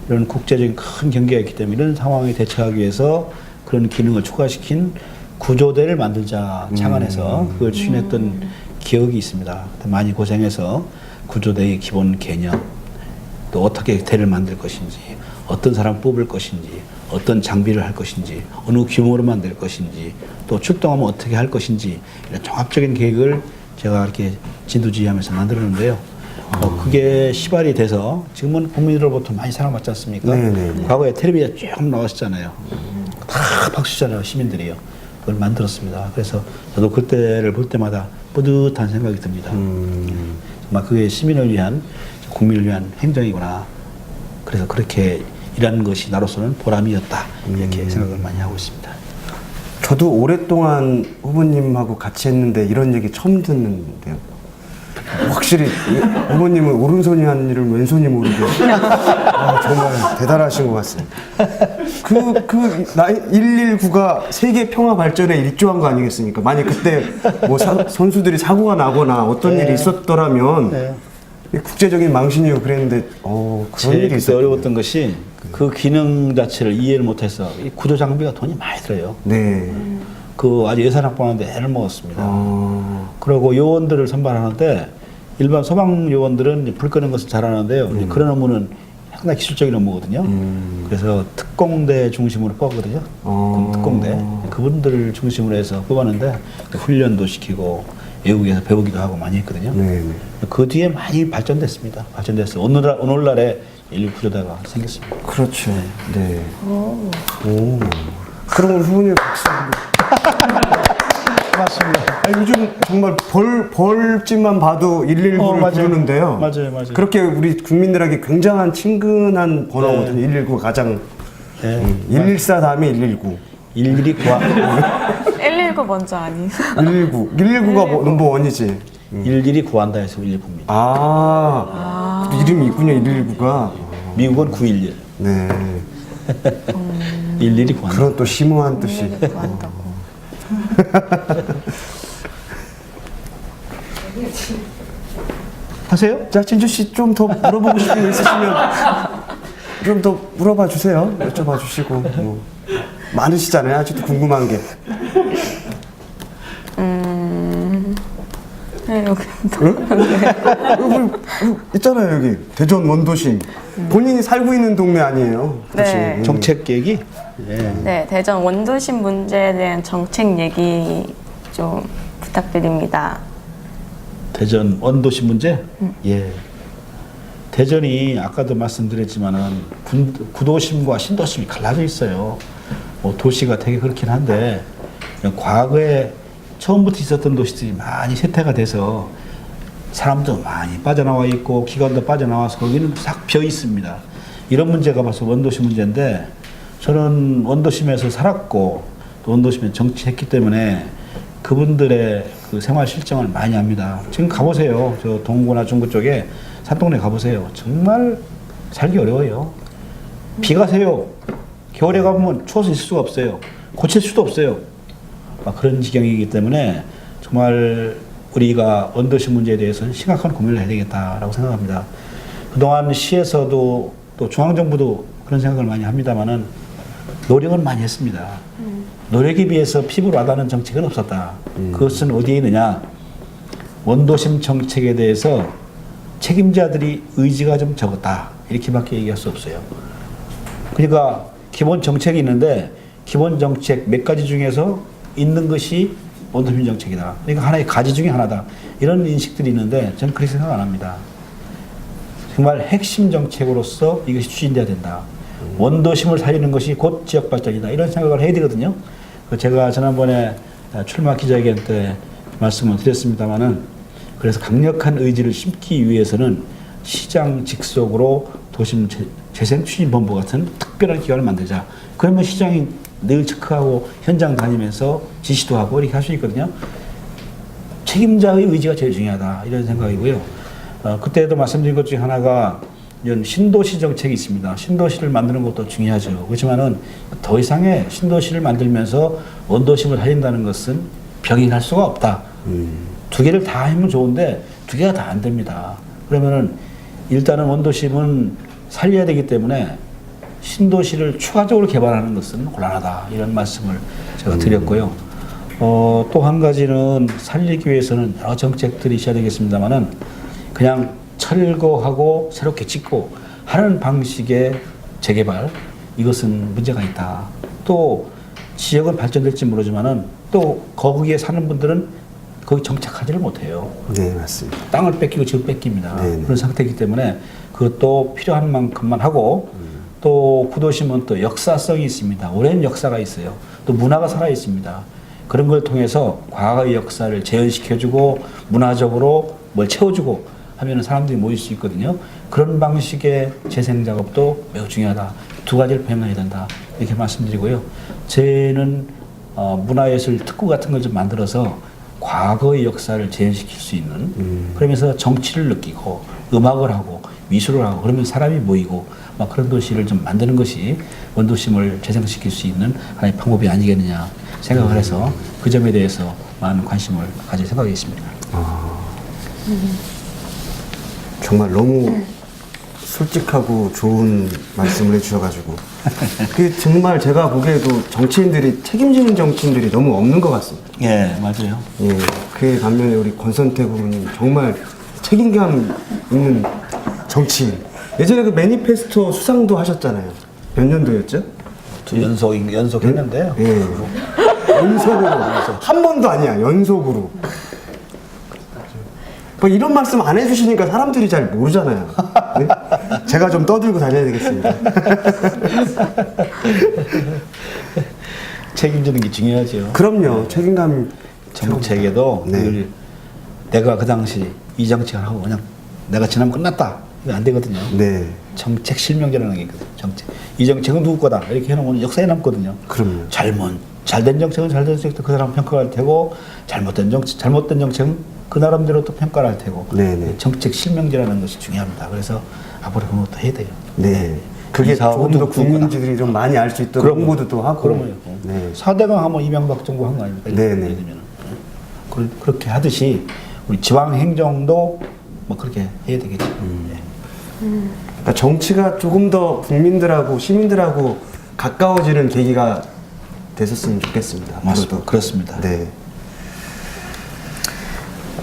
[SPEAKER 2] 이런 국제적인 큰 경기가 있기 때문에 이런 상황에 대처하기 위해서 그런 기능을 추가시킨 구조대를 만들자 창안해서 그걸 추진했던 기억이 있습니다. 많이 고생해서 구조대의 기본 개념, 또 어떻게 대를 만들 것인지, 어떤 사람 뽑을 것인지, 어떤 장비를 할 것인지, 어느 규모로 만들 것인지, 또 출동하면 어떻게 할 것인지 이런 종합적인 계획을 제가 이렇게 진두지휘하면서 만들었는데요. 그게 시발이 돼서 지금은 국민으로부터 많이 사랑받지 않습니까?
[SPEAKER 3] 네네.
[SPEAKER 2] 과거에 텔레비에 쭉 나왔었잖아요. 다 박수잖아요, 시민들이요. 그걸 만들었습니다. 그래서 저도 그때를 볼 때마다 뿌듯한 생각이 듭니다. 정말 그게 시민을 위한, 국민을 위한 행정이구나. 그래서 그렇게 일하는 것이 나로서는 보람이었다. 이렇게 생각을 많이 하고 있습니다.
[SPEAKER 3] 저도 오랫동안 후보님하고 같이 했는데 이런 얘기 처음 듣는데요. 확실히 후보님은 오른손이 한 일을 왼손이 모르고 정말 대단하신 것 같습니다. 그 119가 세계 평화 발전에 일조한 거 아니겠습니까? 만약 그때 뭐 선수들이 사고가 나거나 어떤 일이 있었더라면 국제적인 망신이고 그랬는데 그런 일이
[SPEAKER 2] 그때
[SPEAKER 3] 있었어요.
[SPEAKER 2] 어려웠던 것이 그 기능 자체를 이해를 못해서 이 구조 장비가 돈이 많이 들어요.
[SPEAKER 3] 네.
[SPEAKER 2] 그 아주 예산 확보하는데 애를 먹었습니다. 그리고 요원들을 선발하는데 일반 소방 요원들은 이제 불 끄는 것을 잘하는데요. 이제 그런 업무는 상당히 기술적인 업무거든요. 그래서 특공대 중심으로 뽑거든요. 특공대 그분들을 중심으로 해서 뽑았는데 훈련도 시키고 외국에서 배우기도 하고 많이 했거든요.
[SPEAKER 3] 네.
[SPEAKER 2] 그 뒤에 많이 발전됐습니다. 발전됐어요. 오늘날에 119조대가 생겼습니다.
[SPEAKER 3] 그렇죠. 네. 오. 그럼 후보님 박수.
[SPEAKER 2] 맞습니다.
[SPEAKER 3] 요즘 정말 벌집만 봐도 119를
[SPEAKER 2] 맞아요.
[SPEAKER 3] 부르는데요.
[SPEAKER 2] 맞아요.
[SPEAKER 3] 그렇게 우리 국민들에게 굉장한 친근한 번호거든요. 119가 가장. 114 다음에 119.
[SPEAKER 2] 일일이 구한
[SPEAKER 1] 119 먼저 아니.
[SPEAKER 3] 119. 119가 넘버 원이지.
[SPEAKER 2] 일일이 구한다 해서 119입니다.
[SPEAKER 3] 이름이 있군요. 119가.
[SPEAKER 2] 미국은 911.
[SPEAKER 3] 네.
[SPEAKER 2] 일일이 구한다.
[SPEAKER 3] 그런 또 심오한 뜻이.
[SPEAKER 1] 구한다고.
[SPEAKER 2] 하세요?
[SPEAKER 3] 자, 진주 씨 좀 더 물어보고 싶은 거 있으시면 좀 더 물어봐 주세요. 여쭤봐 주시고. 뭐. 많으시잖아요. 아직도 궁금한 게.
[SPEAKER 1] 네, 여기
[SPEAKER 3] 여기 있잖아요. 여기 대전 원도심. 본인이 살고 있는 동네 아니에요?
[SPEAKER 1] 네.
[SPEAKER 3] 그치?
[SPEAKER 2] 정책 계획이
[SPEAKER 1] 네, 대전 원도심 문제에 대한 정책 얘기 좀 부탁드립니다.
[SPEAKER 2] 대전 원도시 문제? 예. 대전이 아까도 말씀드렸지만은 구도심과 신도심이 갈라져 있어요. 뭐 도시가 되게 그렇긴 한데 과거에 처음부터 있었던 도시들이 많이 쇠퇴가 돼서 사람도 많이 빠져나와 있고 기관도 빠져나와서 거기는 싹 비어 있습니다. 이런 문제가 벌써 원도심 문제인데 저는 원도심에서 살았고 또 원도심에 정치했기 때문에 그분들의 그 생활 실정을 많이 압니다. 지금 가보세요. 저 동구나 중구 쪽에 산동네 가보세요. 정말 살기 어려워요. 비가 새요. 겨울에 가보면 추워서 있을 수가 없어요. 고칠 수도 없어요. 그런 지경이기 때문에 정말 우리가 원도시 문제에 대해서는 심각한 고민을 해야 되겠다라고 생각합니다. 그동안 시에서도 또 중앙정부도 그런 생각을 많이 합니다만은 노력은 많이 했습니다. 노력에 비해서 피부로 와닿는 정책은 없었다. 그것은 어디에 있느냐? 원도심 정책에 대해서 책임자들이 의지가 좀 적었다. 이렇게밖에 얘기할 수 없어요. 그러니까 기본 정책이 있는데 기본 정책 몇 가지 중에서 있는 것이 원도심 정책이다. 그러니까 하나의 가지 중에 하나다. 이런 인식들이 있는데 저는 그렇게 생각 안 합니다. 정말 핵심 정책으로서 이것이 추진돼야 된다. 원도심을 살리는 것이 곧 지역 발전이다. 이런 생각을 해야 되거든요. 제가 지난번에 출마 기자회견 때 말씀을 드렸습니다마는 그래서 강력한 의지를 심기 위해서는 시장 직속으로 도심 재생추진본부 같은 특별한 기관을 만들자. 그러면 시장이 늘 체크하고 현장 다니면서 지시도 하고 이렇게 할 수 있거든요. 책임자의 의지가 제일 중요하다. 이런 생각이고요. 그때도 말씀드린 것 중에 하나가 이런 신도시 정책이 있습니다. 신도시를 만드는 것도 중요하죠. 그렇지만은 더 이상의 신도시를 만들면서 원도심을 살린다는 것은 병행할 수가 없다. 두 개를 다 하면 좋은데 두 개가 다 안 됩니다. 그러면은 일단은 원도심은 살려야 되기 때문에 신도시를 추가적으로 개발하는 것은 곤란하다 이런 말씀을 제가 드렸고요. 또 한 가지는 살리기 위해서는 여러 정책들이 있어야 되겠습니다만은 그냥 철거하고 새롭게 짓고 하는 방식의 재개발 이것은 문제가 있다. 또 지역은 발전될지 모르지만은 또 거기에 사는 분들은 거기 정착하지를 못해요.
[SPEAKER 3] 네, 맞습니다.
[SPEAKER 2] 땅을 뺏기고 집을 뺏깁니다.
[SPEAKER 3] 네네.
[SPEAKER 2] 그런 상태이기 때문에 그것도 필요한 만큼만 하고 또 구도심은 또 역사성이 있습니다. 오랜 역사가 있어요. 또 문화가 살아 있습니다. 그런 걸 통해서 과거의 역사를 재현시켜주고 문화적으로 뭘 채워주고 하면 사람들이 모일 수 있거든요. 그런 방식의 재생 작업도 매우 중요하다. 두 가지를 병행해야 된다. 이렇게 말씀드리고요. 저는 문화예술 특구 같은 걸 좀 만들어서 과거의 역사를 재현시킬 수 있는 그러면서 정치를 느끼고 음악을 하고 미술을 하고 그러면 사람이 모이고 막 그런 도시를 좀 만드는 것이 원도심을 재생시킬 수 있는 하나의 방법이 아니겠느냐 생각을 해서 그 점에 대해서 많은 관심을 가질 생각이 있습니다.
[SPEAKER 3] 정말 너무 솔직하고 좋은 말씀을 해주셔가지고 그 정말 제가 보기에도 정치인들이 책임지는 정치인들이 너무 없는 것 같습니다.
[SPEAKER 2] 예, 맞아요.
[SPEAKER 3] 예, 그 반면에 우리 권선태 후보님 정말 책임감 있는 정치인. 예전에 그 매니페스토 수상도 하셨잖아요. 몇 년도였죠?
[SPEAKER 2] 연속했는데요.
[SPEAKER 3] 예. 연속으로. 한 번도 아니야. 연속으로. 뭐 이런 말씀 안 해주시니까 사람들이 잘 모르잖아요. 네? 제가 좀 떠들고 다녀야 되겠습니다.
[SPEAKER 2] 책임지는 게 중요하죠.
[SPEAKER 3] 그럼요. 책임감.
[SPEAKER 2] 정책에도
[SPEAKER 3] 네.
[SPEAKER 2] 늘 내가 그 당시 이 정책을 하고 그냥 내가 지나면 끝났다. 이거 안 되거든요.
[SPEAKER 3] 네.
[SPEAKER 2] 정책 실명제라는 게 있거든요. 정책. 이 정책은 누구 거다. 이렇게 해놓으면 역사에 남거든요.
[SPEAKER 3] 그럼요.
[SPEAKER 2] 잘된 정책은 잘된 정책도 그 사람 평가를 할 테고 잘못된 정책은 그 나름대로 또 평가를 할 테고
[SPEAKER 3] 네네.
[SPEAKER 2] 정책 실명제라는 것이 중요합니다. 그래서 앞으로 그런 것도 해야 돼요.
[SPEAKER 3] 네. 그게
[SPEAKER 2] 이 사업은
[SPEAKER 3] 조금 더
[SPEAKER 2] 누구 거다.
[SPEAKER 3] 국민들이 좀 많이 알 수 있도록
[SPEAKER 2] 그럼요.
[SPEAKER 3] 홍보도 또 하고.
[SPEAKER 2] 그러면요.
[SPEAKER 3] 네.
[SPEAKER 2] 4대강 하면 이명박 정부 한 거 아닙니까?
[SPEAKER 3] 네네.
[SPEAKER 2] 예를 들면. 그렇게 하듯이 우리 지방 행정도 뭐 그렇게 해야 되겠죠. 네.
[SPEAKER 3] 그러니까 정치가 조금 더 국민들하고 시민들하고 가까워지는 계기가 됐었으면 좋겠습니다.
[SPEAKER 2] 맞습니다.
[SPEAKER 3] 앞으로도.
[SPEAKER 2] 그렇습니다.
[SPEAKER 3] 네.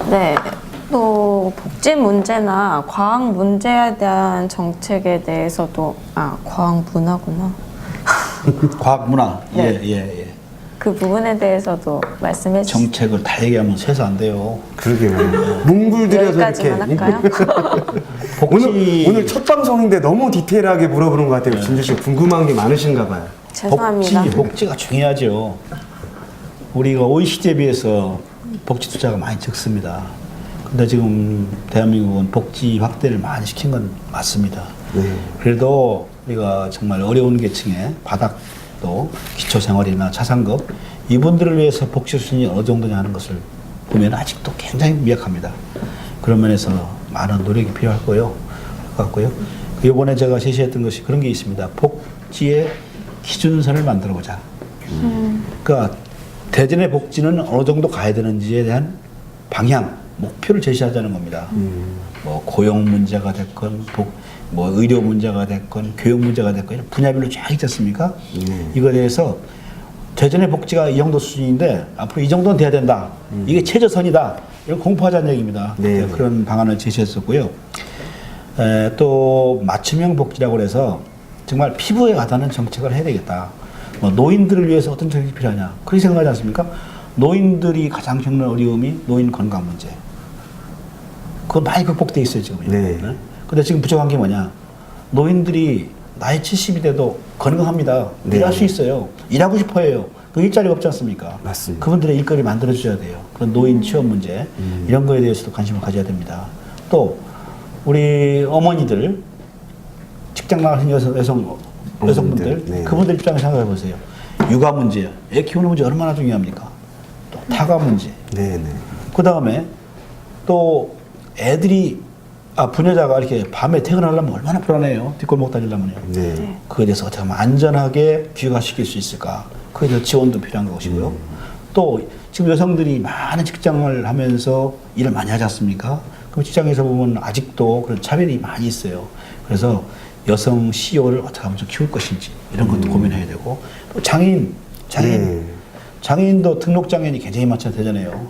[SPEAKER 1] 네. 또 복지 문제나 과학 문제에 대한 정책에 대해서도 과학 문화구나.
[SPEAKER 2] 과학 문화.
[SPEAKER 1] 네.
[SPEAKER 2] 예.
[SPEAKER 1] 그 부분에 대해서도 말씀해 주시죠.
[SPEAKER 2] 정책을 다 얘기하면 세서 안 돼요.
[SPEAKER 3] 그러게요. 뭉글들여서
[SPEAKER 1] 여기까지만
[SPEAKER 3] 이렇게.
[SPEAKER 1] 할까요?
[SPEAKER 3] 오늘 첫 방송인데 너무 디테일하게 물어보는 것 같아요. 진주 씨 궁금한 게 많으신가 봐요.
[SPEAKER 1] 죄송합니다.
[SPEAKER 2] 복지가 중요하죠. 우리가 OECD에 비해서 복지 투자가 많이 적습니다. 근데 지금 대한민국은 복지 확대를 많이 시킨 건 맞습니다.
[SPEAKER 3] 네.
[SPEAKER 2] 그래도 우리가 정말 어려운 계층의 바닥도 기초생활이나 차상급 이분들을 위해서 복지 수준이 어느 정도냐 하는 것을 보면 아직도 굉장히 미약합니다. 그런 면에서 많은 노력이 필요할 거요. 같고요. 이번에 제가 제시했던 것이 그런 게 있습니다. 복지의 기준선을 만들어보자. 그러니까 대전의 복지는 어느 정도 가야 되는지에 대한 방향, 목표를 제시하자는 겁니다. 뭐 고용 문제가 됐건, 뭐 의료 문제가 됐건, 교육 문제가 됐건 이런 분야별로 쫙 있지 않습니까? 이거에 대해서 대전의 복지가 이 정도 수준인데 앞으로 이 정도는 돼야 된다. 이게 최저선이다. 이런 공포하자는 얘기입니다.
[SPEAKER 3] 네.
[SPEAKER 2] 그런 방안을 제시했었고요. 또 맞춤형 복지라고 해서 정말 피부에 와닿는 정책을 해야 되겠다. 뭐 노인들을 위해서 어떤 정책이 필요하냐. 그렇게 생각하지 않습니까? 노인들이 가장 겪는 어려움이 노인 건강 문제. 그건 많이 극복돼 있어요, 지금.
[SPEAKER 3] 네.
[SPEAKER 2] 근데 지금 부족한 게 뭐냐. 노인들이 나이 70이 돼도 건강합니다.
[SPEAKER 3] 네.
[SPEAKER 2] 일할 수 있어요. 일하고 싶어 해요. 그 일자리가 없지 않습니까?
[SPEAKER 3] 맞습니다.
[SPEAKER 2] 그분들의 일거리 만들어줘야 돼요. 그런 노인 취업 문제, 이런 거에 대해서도 관심을 가져야 됩니다. 또, 우리 어머니들, 직장 나가신 여성분들,
[SPEAKER 3] 네.
[SPEAKER 2] 그분들 입장에서 생각해 보세요. 육아 문제, 애 키우는 문제 얼마나 중요합니까? 또 타가 문제.
[SPEAKER 3] 네네.
[SPEAKER 2] 그 다음에 또 애들이, 부녀자가 이렇게 밤에 퇴근하려면 얼마나 불안해요. 뒷골목 다니려면요.
[SPEAKER 3] 네.
[SPEAKER 2] 그에 대해서 어떻게 하면 안전하게 귀가시킬 수 있을까? 그에 대해서 지원도 필요한 것이고요. 또 지금 여성들이 많은 직장을 하면서 일을 많이 하지 않습니까? 그럼 직장에서 보면 아직도 그런 차별이 많이 있어요. 그래서 여성 CEO를 어떻게 하면 좀 키울 것인지 이런 것도 고민해야 되고, 또 장애인도 등록 장애인이 굉장히 많잖아요. 대전에요.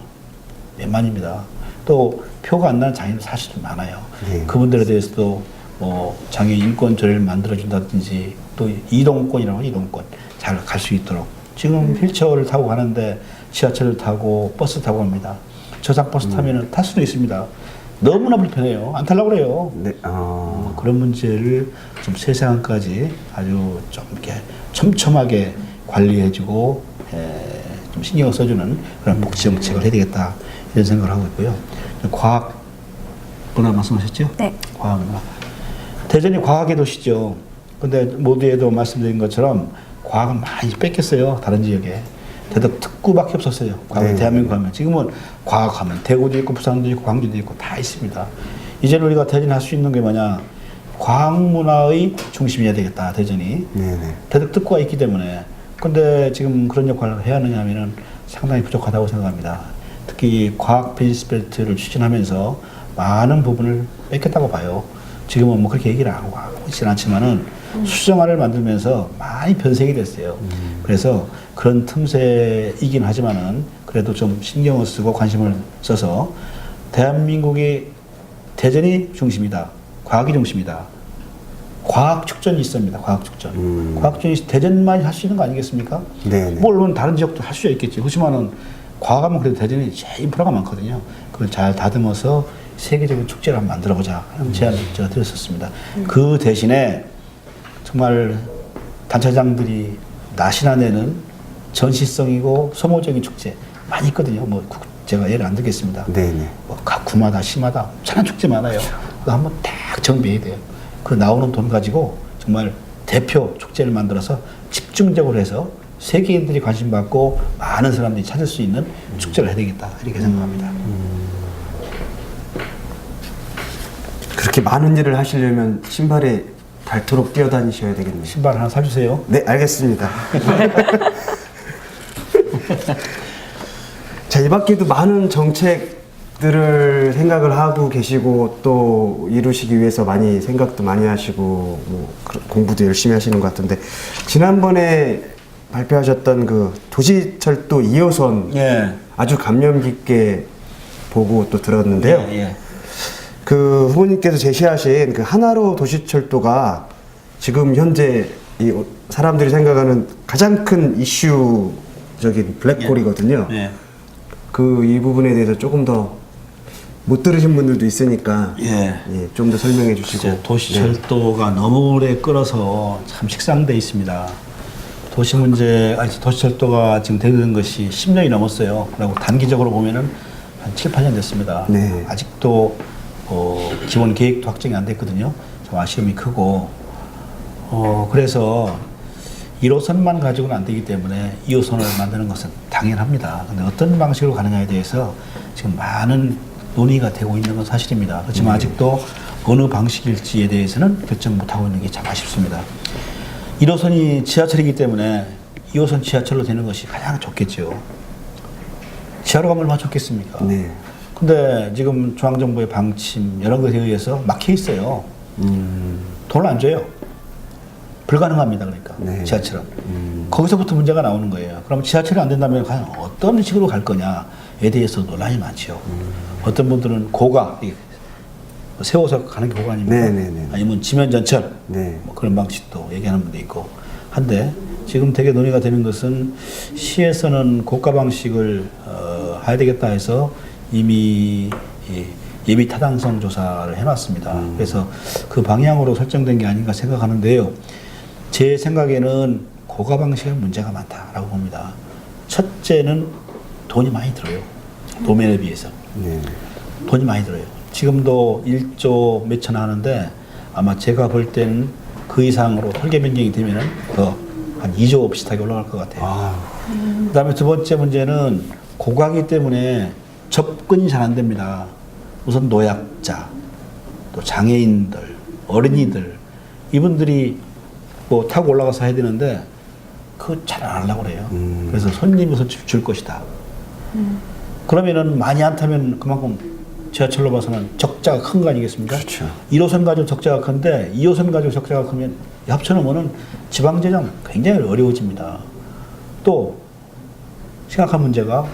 [SPEAKER 2] 몇만입니다. 또 표가 안 나는 장애인도 사실 좀 많아요. 그분들에 대해서도 뭐 장애 인권 조례를 만들어준다든지, 또 이동권이라고 이동권 잘 갈 수 있도록. 지금 휠체어를 타고 가는데 지하철을 타고 버스 타고 갑니다. 저상 버스 타면은 탈 수도 있습니다. 너무나 불편해요. 안 타려고 그래요.
[SPEAKER 3] 네.
[SPEAKER 2] 그런 문제를 좀 세상까지 아주 좀 이렇게 촘촘하게 관리해주고 좀 신경을 써주는 그런 복지 정책을 해야 되겠다, 이런 생각을 하고 있고요. 과학 문화 말씀하셨죠?
[SPEAKER 1] 네.
[SPEAKER 2] 과학 문화. 대전이 과학의 도시죠. 근데 모두에도 말씀드린 것처럼 과학은 많이 뺏겼어요. 다른 지역에. 대덕 특구밖에 없었어요. 과거
[SPEAKER 3] 네.
[SPEAKER 2] 대한민국 하면. 지금은 과학하면 대구도 있고 부산도 있고 광주도 있고 다 있습니다. 이제는 우리가 대전에 할 수 있는 게 뭐냐, 과학 문화의 중심이어야 되겠다, 대전이.
[SPEAKER 3] 네네.
[SPEAKER 2] 대덕 특구가 있기 때문에. 근데 지금 그런 역할을 해야 하느냐 하면은 상당히 부족하다고 생각합니다. 특히 과학 베이스 벨트를 추진하면서 많은 부분을 뺏겼다고 봐요. 지금은 뭐 그렇게 얘기를 하고 있지는 않지만은 수정화를 만들면서 많이 변색이 됐어요. 그래서 그런 틈새이긴 하지만은 그래도 좀 신경을 쓰고 관심을 써서 대한민국의 대전이 중심이다, 과학이 중심이다. 과학 축전이 있습니다. 과학 축전. 과학 축전이 대전만이 할 수 있는 거 아니겠습니까?
[SPEAKER 3] 네네.
[SPEAKER 2] 물론 다른 지역도 할 수 있겠지. 그렇지만은 과학하면 그래도 대전이 제일 인프라가 많거든요. 그걸 잘 다듬어서 세계적인 축제를 한번 만들어보자 하는 제안을 제가 드렸었습니다. 그 대신에 정말 단체장들이 낯이나 내는 전시성이고 소모적인 축제 많이 있거든요. 뭐 제가 예를 안 들겠습니다.
[SPEAKER 3] 네네.
[SPEAKER 2] 뭐 각 구마다 시마다 엄청난 축제 많아요. 그거 한번 딱 정비해야 돼요. 그 나오는 돈 가지고 정말 대표 축제를 만들어서 집중적으로 해서 세계인들이 관심 받고 많은 사람들이 찾을 수 있는 축제를 해야 되겠다, 이렇게 생각합니다.
[SPEAKER 3] 그렇게 많은 일을 하시려면 신발에 닳도록 뛰어다니셔야 되겠네요.
[SPEAKER 2] 신발 하나 사주세요.
[SPEAKER 3] 네, 알겠습니다. 자, 이 밖에도 많은 정책들을 생각을 하고 계시고 또 이루시기 위해서 많이 생각도 많이 하시고 뭐 공부도 열심히 하시는 것 같은데, 지난번에 발표하셨던 그 도시철도 2호선
[SPEAKER 2] 예.
[SPEAKER 3] 아주 감명 깊게 보고 또 들었는데요.
[SPEAKER 2] 예.
[SPEAKER 3] 그 후보님께서 제시하신 그 하나로 도시철도가 지금 현재 이 사람들이 생각하는 가장 큰 이슈적인 블랙홀이거든요.
[SPEAKER 2] 예.
[SPEAKER 3] 그 이 부분에 대해서 조금 더 못 들으신 분들도 있으니까
[SPEAKER 2] 예.
[SPEAKER 3] 좀 더 설명해 주시고.
[SPEAKER 2] 이제 도시철도가 너무 오래 끌어서 참 식상돼 있습니다. 도시철도가 지금 되는 것이 10년이 넘었어요. 그리고 단기적으로 보면은 한 7, 8년 됐습니다.
[SPEAKER 3] 네.
[SPEAKER 2] 아직도 기본 계획도 확정이 안 됐거든요. 좀 아쉬움이 크고, 그래서 1호선만 가지고는 안 되기 때문에 2호선을 만드는 것은 당연합니다. 근데 어떤 방식으로 가느냐에 대해서 지금 많은 논의가 되고 있는 건 사실입니다. 그렇지만 아직도 어느 방식일지에 대해서는 결정 못하고 있는 게 참 아쉽습니다. 1호선이 지하철이기 때문에 2호선 지하철로 되는 것이 가장 좋겠죠. 지하로 가면 얼마나 좋겠습니까?
[SPEAKER 3] 네.
[SPEAKER 2] 근데 지금 중앙정부의 방침 여러 것에 의해서 막혀 있어요. 돈을 안 줘요. 불가능합니다. 그러니까
[SPEAKER 3] 네.
[SPEAKER 2] 지하철은. 거기서부터 문제가 나오는 거예요. 그럼 지하철이 안 된다면 과연 어떤 식으로 갈 거냐에 대해서 논란이 많죠. 어떤 분들은 고가, 세워서 가는 게 고가 아닙니까?
[SPEAKER 3] 네네네.
[SPEAKER 2] 아니면 지면전철,
[SPEAKER 3] 네.
[SPEAKER 2] 뭐 그런 방식도 얘기하는 분도 있고 한데, 지금 되게 논의가 되는 것은 시에서는 고가 방식을 해야 되겠다 해서 이미 예비 타당성 조사를 해놨습니다. 그래서 그 방향으로 설정된 게 아닌가 생각하는데요. 제 생각에는 고가 방식에 문제가 많다라고 봅니다. 첫째는 돈이 많이 들어요. 도면에 비해서.
[SPEAKER 3] 네.
[SPEAKER 2] 돈이 많이 들어요. 지금도 1조 몇천 하는데 아마 제가 볼 때는 그 이상으로 설계 변경이 되면은 한 2조 비슷하게 올라갈 것 같아요. 그다음에 두 번째 문제는 고가기 때문에 접근이 잘 안 됩니다. 우선 노약자, 또 장애인들, 어린이들, 이분들이 뭐 타고 올라가서 해야 되는데 그거 잘 안 하려고 그래요. 그래서 손님이 줄 것이다. 그러면은 많이 안 타면 그만큼 지하철로 봐서는 적자가 큰 거 아니겠습니까?
[SPEAKER 3] 그렇죠.
[SPEAKER 2] 1호선 가지고 적자가 큰데 2호선 가지고 적자가 크면 합쳐놓으면 지방재정 굉장히 어려워집니다. 또 심각한 문제가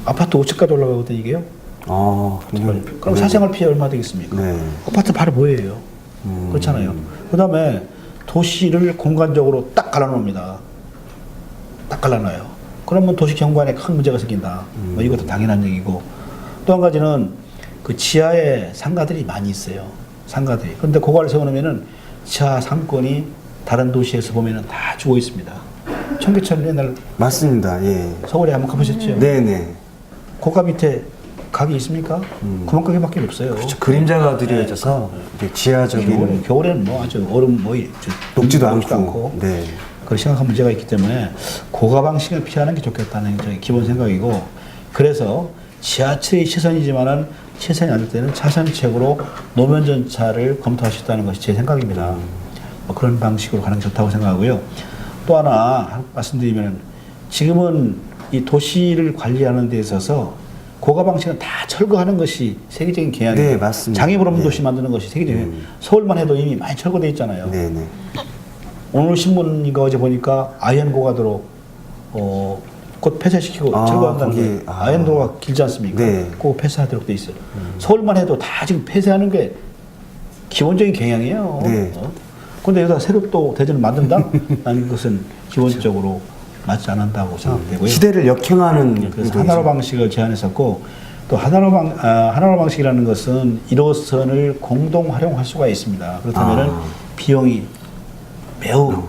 [SPEAKER 2] 아파트 5층까지 올라가거든요, 이게요. 그럼 사생활 피해 얼마 되겠습니까?
[SPEAKER 3] 네.
[SPEAKER 2] 아파트 바로 뭐예요? 그렇잖아요. 그 다음에 도시를 공간적으로 딱 갈라놓습니다. 딱 갈라놔요. 그러면 도시 경관에 큰 문제가 생긴다. 뭐 이것도 당연한 얘기고. 또 한 가지는 그 지하에 상가들이 많이 있어요. 상가들이. 그런데 고가를 세워놓으면은 지하 상권이 다른 도시에서 보면은 다 죽어 있습니다. 청계천 옛날
[SPEAKER 3] 맞습니다. 예.
[SPEAKER 2] 서울에 한번 가보셨죠?
[SPEAKER 3] 네네.
[SPEAKER 2] 고가 밑에 가게 있습니까? 구멍가게밖에 없어요.
[SPEAKER 3] 그렇죠. 그림자가 드려져서 이제 지하적인
[SPEAKER 2] 겨울에는 뭐 아주 얼음 뭐
[SPEAKER 3] 녹지도
[SPEAKER 2] 녹지도
[SPEAKER 3] 않고. 네.
[SPEAKER 2] 그런 심각한 문제가 있기 때문에 고가 방식을 피하는 게 좋겠다는 게 기본 생각이고, 그래서 지하철이 시선이지만은 시선이 아닐 때는 차선책으로 노면 전차를 검토하셨다는 것이 제 생각입니다. 뭐 그런 방식으로 가는 게 좋다고 생각하고요. 또 하나 말씀드리면, 지금은 이 도시를 관리하는 데 있어서 고가 방식은 다 철거하는 것이 세계적인 경향이에요.
[SPEAKER 3] 네, 맞습니다.
[SPEAKER 2] 장애보람
[SPEAKER 3] 네.
[SPEAKER 2] 도시 만드는 것이 세계적인 서울만 해도 이미 많이 철거되어 있잖아요.
[SPEAKER 3] 네네.
[SPEAKER 2] 오늘 신문인가 어제 보니까 아이언고가도로 곧 폐쇄시키고 철거한다는
[SPEAKER 3] 거기,
[SPEAKER 2] 게 아이언도로가 길지 않습니까?
[SPEAKER 3] 네.
[SPEAKER 2] 그거 폐쇄하도록 돼 있어요. 서울만 해도 다 지금 폐쇄하는 게 기본적인 경향이에요.
[SPEAKER 3] 네.
[SPEAKER 2] 그런데 여기다 새로 또 대전을 만든다? 라는 것은 기본적으로 맞지 않는다고 생각되고요.
[SPEAKER 3] 시대를 역행하는
[SPEAKER 2] 그래서 하나로 방식을 제안했었고, 또 하나로 방식이라는 것은 1호선을 공동 활용할 수가 있습니다. 그렇다면은 비용이 매우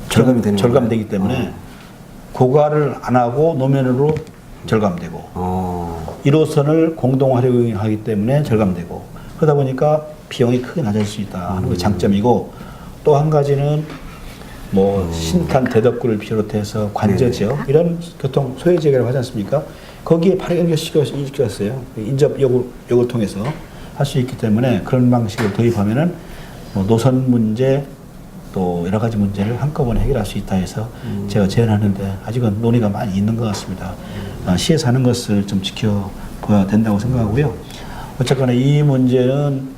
[SPEAKER 2] 절감되기 때문에 고가를 안 하고 노면으로 절감되고 1호선을 공동 활용하기 때문에 절감되고, 그러다 보니까 비용이 크게 낮아질 수 있다 하는 게 장점이고, 또 한 가지는 뭐 신탄 대덕구를 비롯해서 관저 지역 이런 교통 소외 지역이라고 하지 않습니까? 거기에 바로 연결시켰어요. 인접역을 통해서 할 수 있기 때문에 그런 방식을 도입하면은 뭐 노선 문제 또 여러 가지 문제를 한꺼번에 해결할 수 있다 해서 제가 제안하는데 아직은 논의가 많이 있는 것 같습니다. 시에서 하는 것을 좀 지켜봐야 된다고 생각하고요. 어쨌거나 이 문제는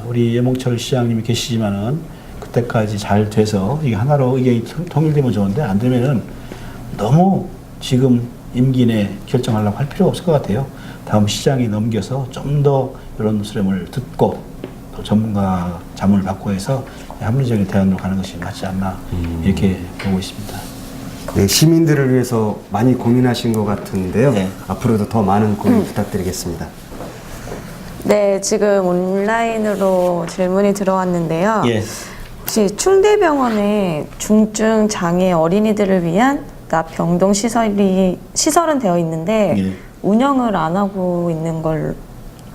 [SPEAKER 2] 우리 예몽철 시장님이 계시지만은 그때까지 잘 돼서 이게 하나로 의견이 통일되면 좋은데, 안 되면은 너무 지금 임기 내 결정하려고 할 필요가 없을 것 같아요. 다음 시장이 넘겨서 좀 더 이런 수렴을 듣고 또 전문가 자문을 받고 해서 합리적인 대안으로 가는 것이 맞지 않나 이렇게 보고 있습니다.
[SPEAKER 3] 네, 시민들을 위해서 많이 고민하신 것 같은데요.
[SPEAKER 2] 네.
[SPEAKER 3] 앞으로도 더 많은 고민 부탁드리겠습니다.
[SPEAKER 1] 네, 지금 온라인으로 질문이 들어왔는데요.
[SPEAKER 2] 예.
[SPEAKER 1] 혹시 충대병원에 중증 장애 어린이들을 위한 납병동 시설은 되어 있는데
[SPEAKER 2] 예.
[SPEAKER 1] 운영을 안 하고 있는 걸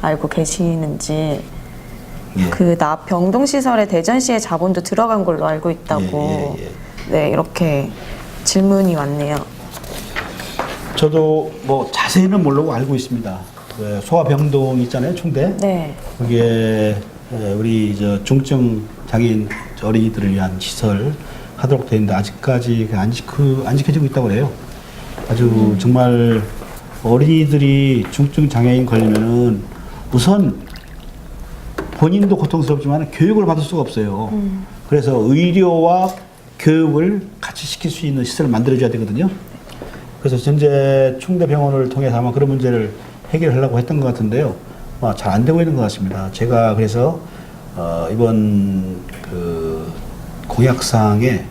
[SPEAKER 1] 알고 계시는지.
[SPEAKER 2] 예.
[SPEAKER 1] 그 납병동 시설에 대전시의 자본도 들어간 걸로 알고 있다고.
[SPEAKER 2] 예.
[SPEAKER 1] 네, 이렇게 질문이 왔네요.
[SPEAKER 2] 저도 뭐 자세히는 모르고 알고 있습니다. 그 소아병동 있잖아요, 충대.
[SPEAKER 1] 네.
[SPEAKER 2] 거기에 우리 저 중증 장애인 어린이들을 위한 시설 하도록 되어 있는데 아직까지 안 지켜지고 있다고 그래요. 아주 정말 어린이들이 중증 장애인 걸리면은 우선 본인도 고통스럽지만 교육을 받을 수가 없어요. 그래서 의료와 교육을 같이 시킬 수 있는 시설을 만들어줘야 되거든요. 그래서 현재 충대병원을 통해서 아마 그런 문제를 해결하려고 했던 것 같은데요. 잘 안 되고 있는 것 같습니다. 제가 그래서 이번 그 공약사항에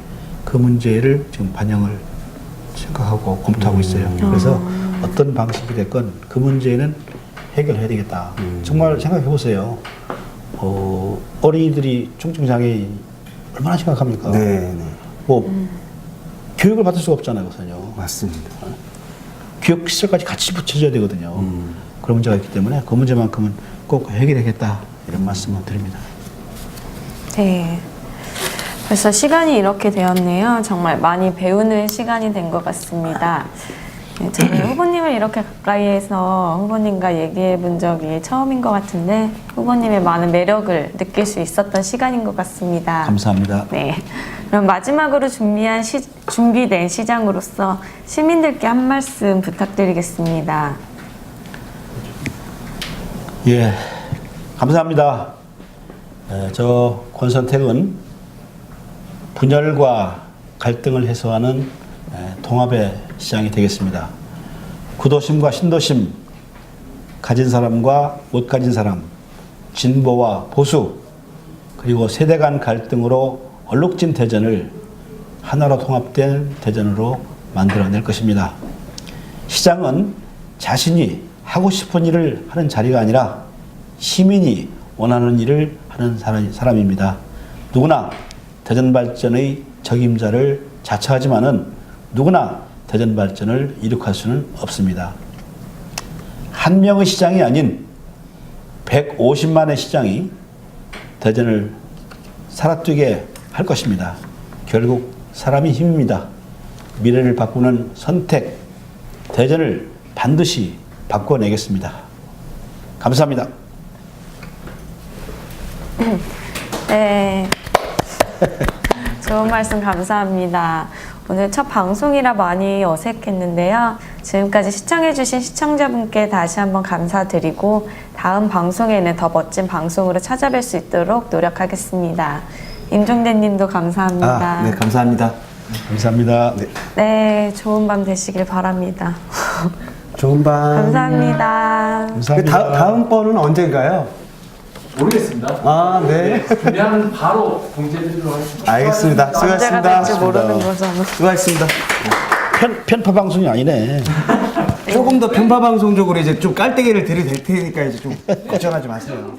[SPEAKER 2] 그 문제를 지금 반영을 생각하고 검토하고 있어요. 그래서 어떤 방식이 됐건 그 문제는 해결해야 되겠다. 정말 생각해 보세요. 어린이들이 중증장애인 얼마나 심각합니까?
[SPEAKER 3] 네.
[SPEAKER 2] 뭐 교육을 받을 수가 없잖아요, 우선요.
[SPEAKER 3] 맞습니다.
[SPEAKER 2] 교육 시설까지 같이 붙여줘야 되거든요. 그런 문제가 있기 때문에 그 문제만큼은 꼭 해결하겠다 이런 말씀을 드립니다.
[SPEAKER 1] 네. 벌써 시간이 이렇게 되었네요. 정말 많이 배우는 시간이 된 것 같습니다. 네, 저는 후보님을 이렇게 가까이에서 후보님과 얘기해 본 적이 처음인 것 같은데 후보님의 많은 매력을 느낄 수 있었던 시간인 것 같습니다.
[SPEAKER 2] 감사합니다.
[SPEAKER 1] 네. 그럼 마지막으로 준비된 시장으로서 시민들께 한 말씀 부탁드리겠습니다.
[SPEAKER 2] 예, 감사합니다. 저 권선택은 분열과 갈등을 해소하는 통합의 시장이 되겠습니다. 구도심과 신도심, 가진 사람과 못 가진 사람, 진보와 보수, 그리고 세대 간 갈등으로 얼룩진 대전을 하나로 통합된 대전으로 만들어낼 것입니다. 시장은 자신이 하고 싶은 일을 하는 자리가 아니라 시민이 원하는 일을 하는 사람입니다. 누구나 대전 발전의 적임자를 자처하지만은 누구나 대전 발전을 이룩할 수는 없습니다. 한 명의 시장이 아닌 150만의 시장이 대전을 살아뛰게 할 것입니다. 결국 사람이 힘입니다. 미래를 바꾸는 선택, 대전을 반드시 바꿔내겠습니다. 감사합니다.
[SPEAKER 1] 네. 좋은 말씀 감사합니다. 오늘 첫 방송이라 많이 어색했는데요. 지금까지 시청해주신 시청자분께 다시 한번 감사드리고 다음 방송에는 더 멋진 방송으로 찾아뵐 수 있도록 노력하겠습니다. 임종대님도 감사합니다.
[SPEAKER 3] 네, 감사합니다.
[SPEAKER 2] 감사합니다.
[SPEAKER 1] 네, 좋은 밤 되시길 바랍니다.
[SPEAKER 3] 좋은 밤.
[SPEAKER 1] 감사합니다.
[SPEAKER 2] 감사합니다.
[SPEAKER 3] 다음번은 언젠가요?
[SPEAKER 4] 모르겠습니다.
[SPEAKER 3] 아, 네.
[SPEAKER 4] 준비하면 바로 공지해드리도록 하겠습니다.
[SPEAKER 3] 알겠습니다.
[SPEAKER 1] 언제가
[SPEAKER 3] 수고하셨습니다.
[SPEAKER 1] 될지 모르는 거잖아.
[SPEAKER 3] 수고하셨습니다.
[SPEAKER 2] 편파 방송이 아니네.
[SPEAKER 3] 조금 더 편파 방송적으로 이제 좀 깔때기를 들이댈 테니까 이제 좀 걱정하지 마세요.